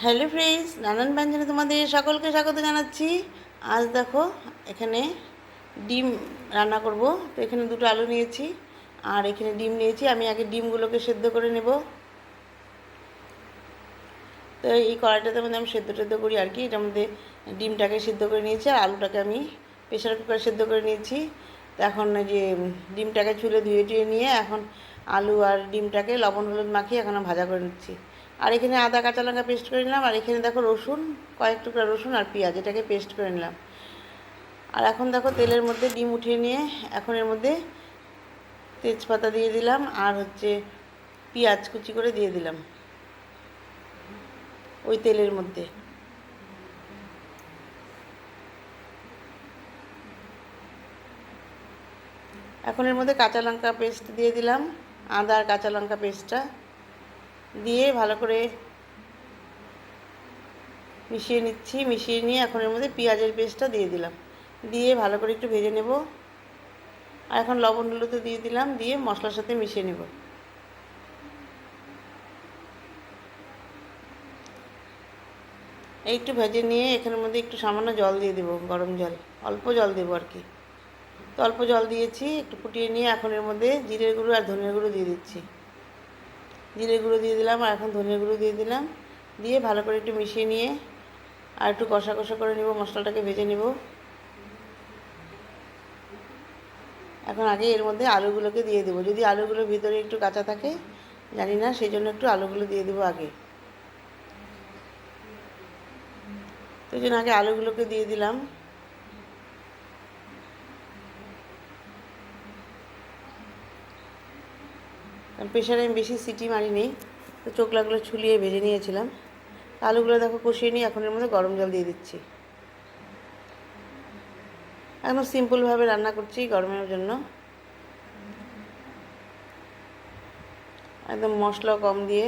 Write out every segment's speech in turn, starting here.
Hello friends, নানান ব্যঞ্জনে তোমাদের সকলকে স্বাগত জানাচ্ছি। আজ দেখো এখানে ডিম রান্না করব। তো এখানে দুটো আলু নিয়েছি আর এখানে ডিম নিয়েছি। আমি আগে ডিমগুলোকে সেদ্ধ করে নেব। তো এই কড়াইটাতে মধ্যে আমি সেদ্ধ করি আর কি। এটার মধ্যে ডিমটাকে সেদ্ধ করে নিয়েছি আর আলুটাকে আমি প্রেশার কুকারে সেদ্ধ করে নিয়েছি। তো এখন যে ডিমটাকে ছুলে ধুয়ে নিয়ে এখন আলু আর ডিমটাকে লবণ হলুদ মাখিয়ে এখন ভাজা করে নিচ্ছি। আর এখানে আদা কাঁচা লঙ্কা পেস্ট করে নিলাম। আর এখানে দেখো রসুন, কয়েক টুকরা রসুন আর পেঁয়াজ, এটাকে পেস্ট করে নিলাম। আর এখন দেখো তেলের মধ্যে ডিম উঠিয়ে নিয়ে এখন এর মধ্যে তেজপাতা দিয়ে দিলাম আর পেঁয়াজ কুচি করে দিয়ে দিলাম ওই তেলের মধ্যে। এখন এর মধ্যে কাঁচা লঙ্কা পেস্ট দিয়ে দিলাম, আদা আর কাঁচা লঙ্কা পেস্টটা দিয়ে ভালো করে মিশিয়ে নিচ্ছি। মিশিয়ে নিয়ে এখন এর মধ্যে পেঁয়াজের পেস্টটা দিয়ে দিলাম, দিয়ে ভালো করে একটু ভেজে নেব। আর এখন লবণ হলুদ দিয়ে দিলাম, দিয়ে মশলার সাথে মিশিয়ে নেব। এই একটু ভেজে নিয়ে এখানের মধ্যে একটু সামান্য জল দিয়ে দেবো, গরম জল, অল্প জল দেবো আর কি। তো অল্প জল দিয়েছি, একটু ফুটিয়ে নিয়ে এখন এর মধ্যে জিরের গুঁড়ো আর ধনের গুঁড়ো দিয়ে দিচ্ছি। জিরের গুঁড়ো দিয়ে দিলাম আর এখন ধনের গুঁড়ো দিয়ে দিলাম, দিয়ে ভালো করে একটু মিশিয়ে নিয়ে আর একটু কষা কষা করে নেব, মশলাটাকে ভেজে নেব। এখন আগে এর মধ্যে আলুগুলোকে দিয়ে দেবো, যদি আলুগুলোর ভিতরে একটু কাঁচা থাকে জানি না, সেই জন্য একটু আলুগুলো দিয়ে দেবো আগে। তো এই জন্য আগে আলুগুলোকে দিয়ে দিলাম। কারণ প্রেশারে আমি বেশি সিটি মারিনি, তো চোখলাগুলো ছুলিয়ে ভেজে নিয়েছিলাম। আলুগুলো দেখো কষিয়ে নিয়ে এখন এর মধ্যে গরম জল দিয়ে দিচ্ছি। একদম সিম্পলভাবে রান্না করছি গরমের জন্য, একদম মশলা কম দিয়ে।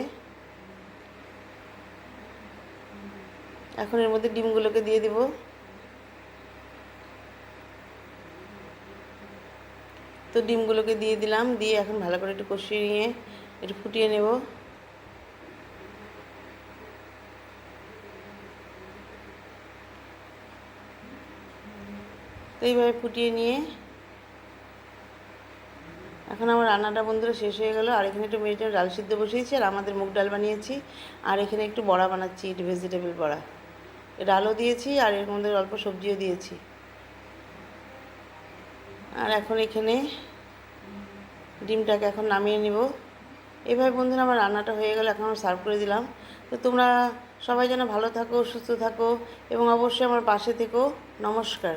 এখন এর মধ্যে ডিমগুলোকে দিয়ে দিব। তো ডিমগুলোকে দিয়ে দিলাম, দিয়ে এখন ভালো করে একটু কষিয়ে নিয়ে একটু ফুটিয়ে নেব। তো এইভাবে ফুটিয়ে নিয়ে এখন আমার রান্নাটা বন্ধুরা শেষ হয়ে গেল। আর এখানে একটু মেয়ের জন্য ডাল সিদ্ধ বসিয়েছি আর আমাদের মুগ ডাল বানিয়েছি। আর এখানে একটু বড়া বানাচ্ছি, একটু ভেজিটেবল বড়া। ডালও দিয়েছি আর এর মধ্যে অল্প সবজিও দিয়েছি। আর এখন এখানে ডিমটাকে এখন নামিয়ে নিব। এভাবে বন্ধুরা আমার রান্নাটা হয়ে গেল, এখন সার্ভ করে দিলাম। তো তোমরা সবাই যেন ভালো থাকো, সুস্থ থাকো এবং অবশ্যই আমার পাশে থেকো। নমস্কার।